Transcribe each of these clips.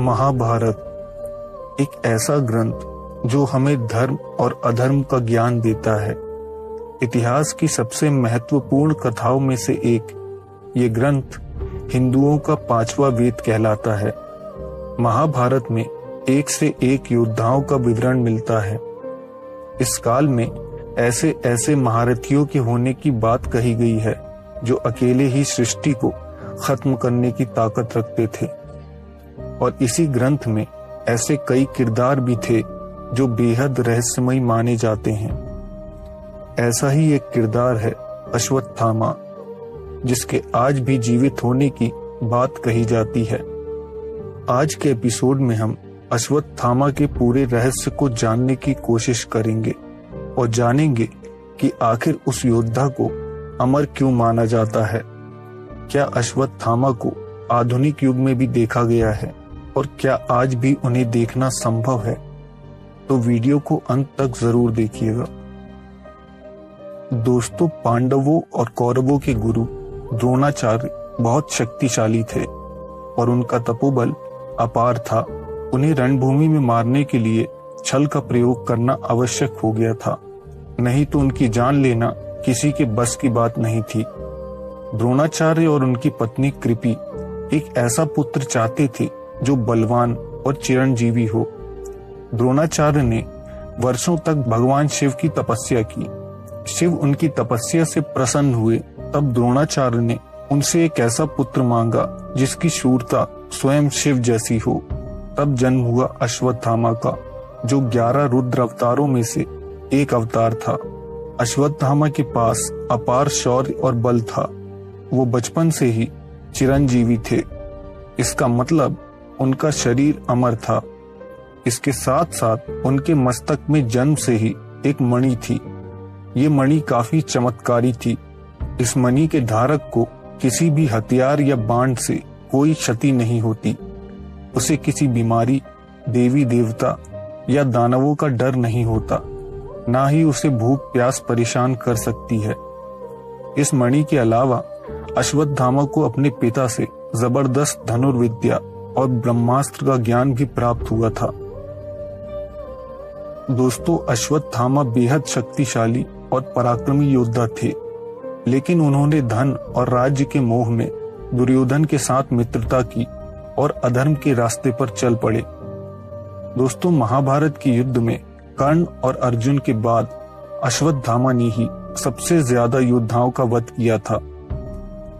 महाभारत एक ऐसा ग्रंथ जो हमें धर्म और अधर्म का ज्ञान देता है। इतिहास की सबसे महत्वपूर्ण कथाओं में से एक ये ग्रंथ हिंदुओं का 5वां वेद कहलाता है। महाभारत में एक से एक योद्धाओं का विवरण मिलता है। इस काल में ऐसे ऐसे महारथियों के होने की बात कही गई है जो अकेले ही सृष्टि को खत्म करने की ताकत रखते थे। और इसी ग्रंथ में ऐसे कई किरदार भी थे जो बेहद रहस्यमयी माने जाते हैं। ऐसा ही एक किरदार है अश्वत्थामा, जिसके आज भी जीवित होने की बात कही जाती है। आज के एपिसोड में हम अश्वत्थामा के पूरे रहस्य को जानने की कोशिश करेंगे और जानेंगे कि आखिर उस योद्धा को अमर क्यों माना जाता है। क्या अश्वत्थामा को आधुनिक युग में भी देखा गया है और क्या आज भी उन्हें देखना संभव है? तो वीडियो को अंत तक जरूर देखिएगा। दोस्तों, पांडवों और कौरवों के गुरु द्रोणाचार्य बहुत शक्तिशाली थे और उनका तपोबल अपार था। उन्हें रणभूमि में मारने के लिए छल का प्रयोग करना आवश्यक हो गया था, नहीं तो उनकी जान लेना किसी के बस की बात नहीं थी। द्रोणाचार्य और उनकी पत्नी कृपि एक ऐसा पुत्र चाहते थे जो बलवान और चिरंजीवी हो। द्रोणाचार्य ने वर्षों तक भगवान शिव की तपस्या की। शिव उनकी तपस्या से प्रसन्न हुए। तब द्रोणाचार्य ने उनसे एक ऐसा पुत्र मांगा जिसकी शूरता स्वयं शिव जैसी हो। तब जन्म हुआ अश्वत्थामा का, जो 11 रुद्र अवतारों में से एक अवतार था। अश्वत्थामा के पास अपार शौर्य और बल था। वो बचपन से ही चिरंजीवी थे। इसका मतलब उनका शरीर अमर था। इसके साथ साथ उनके मस्तक में जन्म से ही एक मणि थी। ये मणि काफी चमत्कारी थी। इस मणि के धारक को किसी भी हथियार या बाण से कोई क्षति नहीं होती। उसे किसी बीमारी, देवी देवता या दानवों का डर नहीं होता। ना ही उसे भूख प्यास परेशान कर सकती है। इस मणि के अलावा अश्वत्थामा को अपने पिता से जबरदस्त धनुर्विद्या और ब्रह्मास्त्र का ज्ञान भी प्राप्त हुआ था। दोस्तों, अश्वत्थामा बेहद शक्तिशाली और पराक्रमी योद्धा थे, लेकिन उन्होंने धन और राज्य के मोह में दुर्योधन के साथ मित्रता की और अधर्म के रास्ते पर चल पड़े। दोस्तों, महाभारत के युद्ध में कर्ण और अर्जुन के बाद अश्वत्थामा ने ही सबसे ज्यादा योद्धाओं का वध किया था।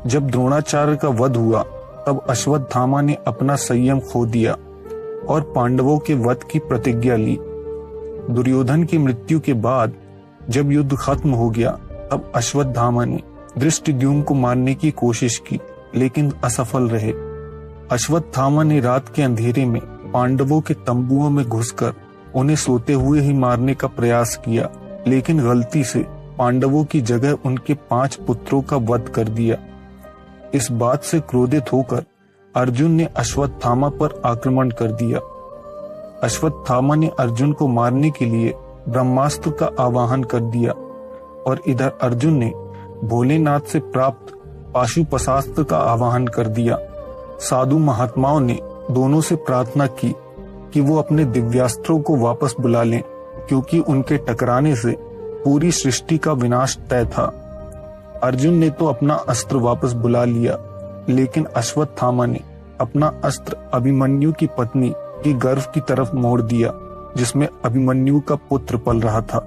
जब द्रोणाचार्य का वध हुआ तब अश्वत्थामा ने अपना संयम खो दिया और पांडवों के वध की प्रतिज्ञा ली। दुर्योधन की मृत्यु के बाद जब युद्ध खत्म हो गया तब अश्वत्थामा ने धृष्टद्युम्न को मारने की कोशिश की, लेकिन असफल रहे। अश्वत्थामा ने रात के अंधेरे में पांडवों के तंबुओं में घुसकर उन्हें सोते हुए ही मारने का प्रयास किया, लेकिन गलती से पांडवों की जगह उनके 5 पुत्रों का वध कर दिया। इस बात से क्रोधित होकर अर्जुन ने अश्वत्थामा पर आक्रमण कर दिया। अश्वत्थामा ने अर्जुन को मारने के लिए ब्रह्मास्त्र का आवाहन कर दिया और इधर अर्जुन ने भोलेनाथ से प्राप्त पाशुपतास्त्र का आवाहन कर दिया। साधु महात्माओं ने दोनों से प्रार्थना की कि वो अपने दिव्यास्त्रों को वापस बुला लें, क्योंकि उनके टकराने से पूरी सृष्टि का विनाश तय था। अर्जुन ने तो अपना अस्त्र वापस बुला लिया, लेकिन अश्वत्थामा ने अपना अस्त्र अभिमन्यु की पत्नी की गर्भ की तरफ मोड़ दिया, जिसमें अभिमन्यु का पुत्र पल रहा था।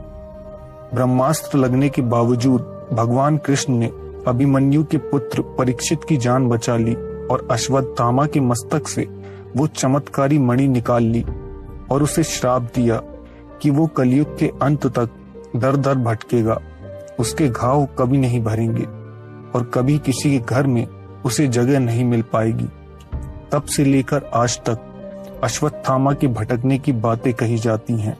ब्रह्मास्त्र लगने के बावजूद भगवान कृष्ण ने अभिमन्यु के पुत्र परीक्षित की जान बचा ली और अश्वत्थामा के मस्तक से वो चमत्कारी मणि निकाल ली और उसे श्राप दिया कि वो कलयुग के अंत तक दर दर भटकेगा। उसके घाव कभी नहीं भरेंगे और कभी किसी के घर में उसे जगह नहीं मिल पाएगी। तब से लेकर आज तक अश्वत्थामा के भटकने की बातें कही जाती हैं।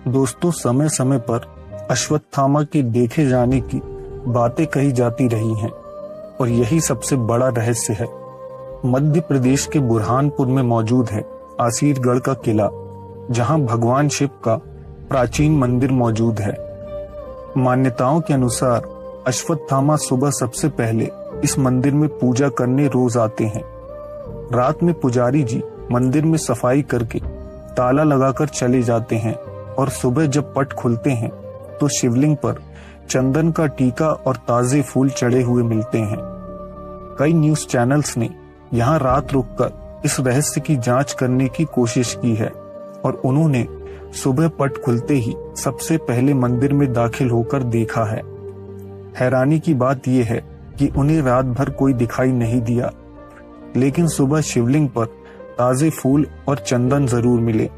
दोस्तों, समय समय पर अश्वत्थामा के देखे जाने की बातें कही जाती रही हैं और यही सबसे बड़ा रहस्य है। मध्य प्रदेश के बुरहानपुर में मौजूद है आसीरगढ़ का किला, जहां भगवान शिव का प्राचीन मंदिर मौजूद है। मान्यताओं के अनुसार अश्वत्थामा सुबह सबसे पहले इस मंदिर में पूजा करने रोज आते हैं। रात में पुजारी जी मंदिर में सफाई करके ताला लगाकर चले जाते हैं और सुबह जब पट खुलते हैं तो शिवलिंग पर चंदन का टीका और ताजे फूल चढ़े हुए मिलते हैं। कई न्यूज चैनल्स ने यहाँ रात रुककर इस रहस्य की जांच करने की कोशिश की है और उन्होंने सुबह पट खुलते ही सबसे पहले मंदिर में दाखिल होकर देखा है। हैरानी की बात यह है कि उन्हें रात भर कोई दिखाई नहीं दिया, लेकिन सुबह शिवलिंग पर ताजे फूल और चंदन जरूर मिले।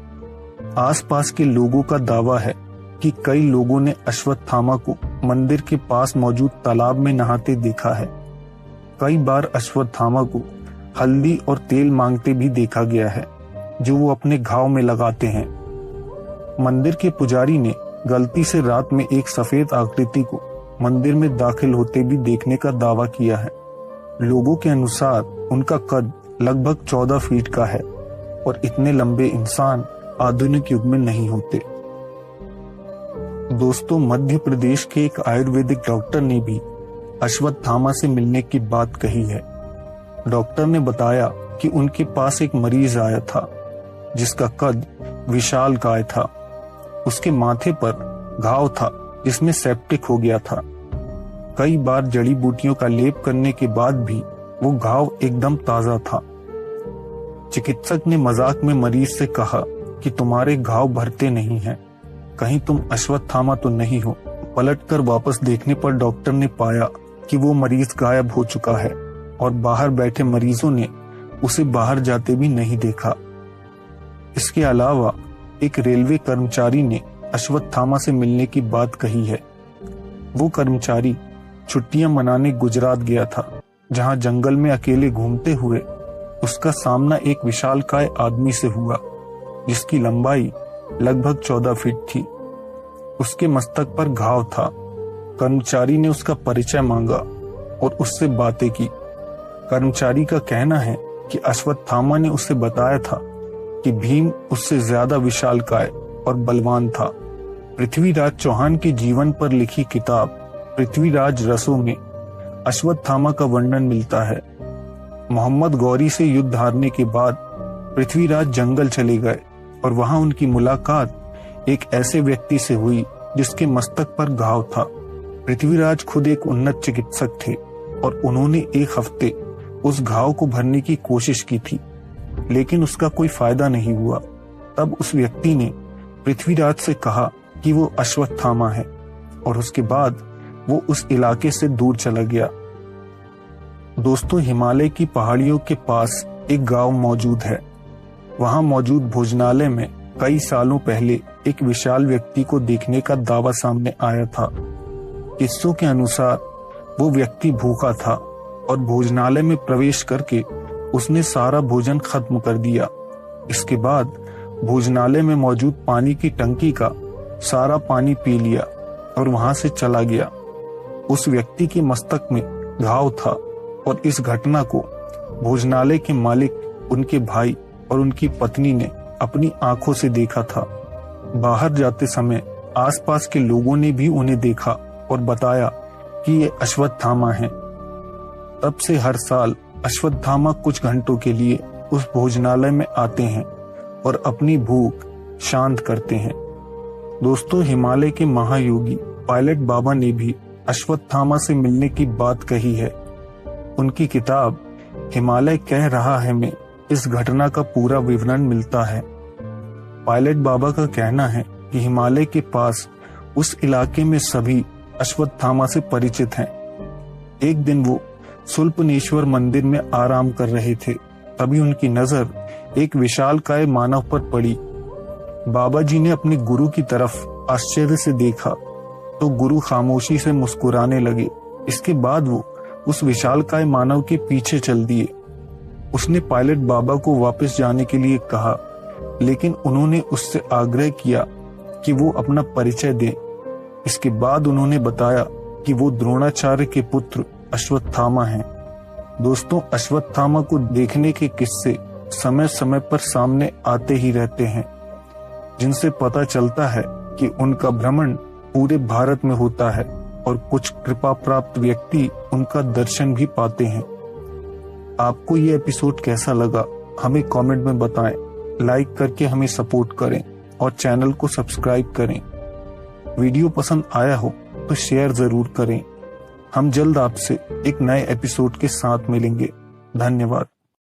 आसपास के लोगों का दावा है कि कई लोगों ने अश्वत्थामा को मंदिर के पास मौजूद तालाब में नहाते देखा है। कई बार अश्वत्थामा को हल्दी और तेल मांगते भी देखा गया है, जो वो अपने घाव में लगाते हैं। मंदिर के पुजारी ने गलती से रात में एक सफेद आकृति को मंदिर में दाखिल होते भी देखने का दावा किया है। लोगों के अनुसार उनका कद लगभग 14 फीट का है और इतने लंबे इंसान आधुनिक युग में नहीं होते। दोस्तों, मध्य प्रदेश के एक आयुर्वेदिक डॉक्टर ने भी अश्वत्थामा से मिलने की बात कही है। डॉक्टर ने बताया कि उनके पास एक मरीज आया था जिसका कद विशालकाय था। उसके माथे पर घाव था जिसमें सेप्टिक हो गया था। कई बार जड़ी बूटियों का लेप करने के बाद भी वो घाव एकदम ताजा था। चिकित्सक ने मजाक में मरीज से कहा कि तुम्हारे घाव भरते नहीं हैं, कहीं तुम अश्वत्थामा तो नहीं हो। पलटकर वापस देखने पर डॉक्टर ने पाया कि वो मरीज गायब हो चुका है और बाहर बैठे मरीजों ने उसे बाहर जाते भी नहीं देखा। इसके अलावा एक रेलवे कर्मचारी ने अश्वत्थामा से मिलने की बात कही है। वो कर्मचारी छुट्टियां मनाने गुजरात गया था, जहां जंगल में अकेले घूमते हुए उसका सामना एक विशालकाय आदमी से हुआ जिसकी लंबाई लगभग 14 फीट थी। उसके मस्तक पर घाव था। कर्मचारी ने उसका परिचय मांगा और उससे बातें की। कर्मचारी का कहना है कि अश्वत्थामा ने उसे बताया था कि भीम उससे ज्यादा विशालकाय और बलवान था। पृथ्वीराज चौहान के जीवन पर लिखी किताब पृथ्वीराज रसों में अश्वत्थामा का वर्णन मिलता है। मोहम्मद गौरी से युद्ध हारने के बाद पृथ्वीराज जंगल चले गए और वहां उनकी मुलाकात एक ऐसे व्यक्ति से हुई जिसके मस्तक पर घाव था। पृथ्वीराज खुद एक उन्नत चिकित्सक थे और उन्होंने एक हफ्ते उस घाव को भरने की कोशिश की थी, लेकिन उसका कोई फायदा नहीं हुआ। तब उस व्यक्ति ने पृथ्वीराज से कहा कि वो अश्वत्थामा है और उसके बाद वो उस इलाके से दूर चला गया। दोस्तों, हिमालय की पहाड़ियों के पास एक गांव मौजूद है। वहां मौजूद भोजनालय में कई सालों पहले एक विशाल व्यक्ति को देखने का दावा सामने आया था। किस्सों के अनुसार वो व्यक्ति भूखा था और भोजनालय में प्रवेश करके उसने सारा भोजन खत्म कर दिया। इसके बाद भोजनालय में मौजूद पानी की टंकी का सारा पानी पी लिया और वहां से चला गया। उस व्यक्ति के मस्तक में घाव था और इस घटना को भोजनालय के मालिक, उनके भाई और उनकी पत्नी ने अपनी आंखों से देखा था। बाहर जाते समय आसपास के लोगों ने भी उन्हें देखा और बताया कि ये अश्वत्थामा हैं। तब से हर साल अश्वत्थामा कुछ घंटों के लिए उस भोजनालय में आते हैं और अपनी भूख शांत करते हैं। दोस्तों, हिमालय के महायोगी पायलट बाबा ने भी अश्वत्थामा से मिलने की बात कही है। उनकी किताब हिमालय कह रहा है में इस घटना का पूरा विवरण मिलता है। पायलट बाबा का कहना है कि हिमालय के पास उस इलाके में सभी अश्वत्थामा से परिचित हैं। एक दिन वो सुल्पनेश्वर मंदिर में आराम कर रहे थे, तभी उनकी नजर एक विशालकाय मानव पर पड़ी। बाबा जी ने अपने गुरु की तरफ आश्चर्य से देखा तो गुरु खामोशी से मुस्कुराने लगे। इसके बाद वो उस विशालकाय मानव के पीछे चल दिए। उसने पायलट बाबा को वापस जाने के लिए कहा, लेकिन उन्होंने उससे आग्रह किया कि वो अपना परिचय दें। इसके बाद उन्होंने बताया कि वो द्रोणाचार्य के पुत्र अश्वत्थामा हैं। दोस्तों, अश्वत्थामा को देखने के किस्से समय समय पर सामने आते ही रहते हैं, जिनसे पता चलता है कि उनका भ्रमण पूरे भारत में होता है और कुछ कृपा प्राप्त व्यक्ति उनका दर्शन भी पाते हैं। आपको ये एपिसोड कैसा लगा हमें कमेंट में बताएं, लाइक करके हमें सपोर्ट करें और चैनल को सब्सक्राइब करें। वीडियो पसंद आया हो तो शेयर जरूर करें। हम जल्द आपसे एक नए एपिसोड के साथ मिलेंगे। धन्यवाद।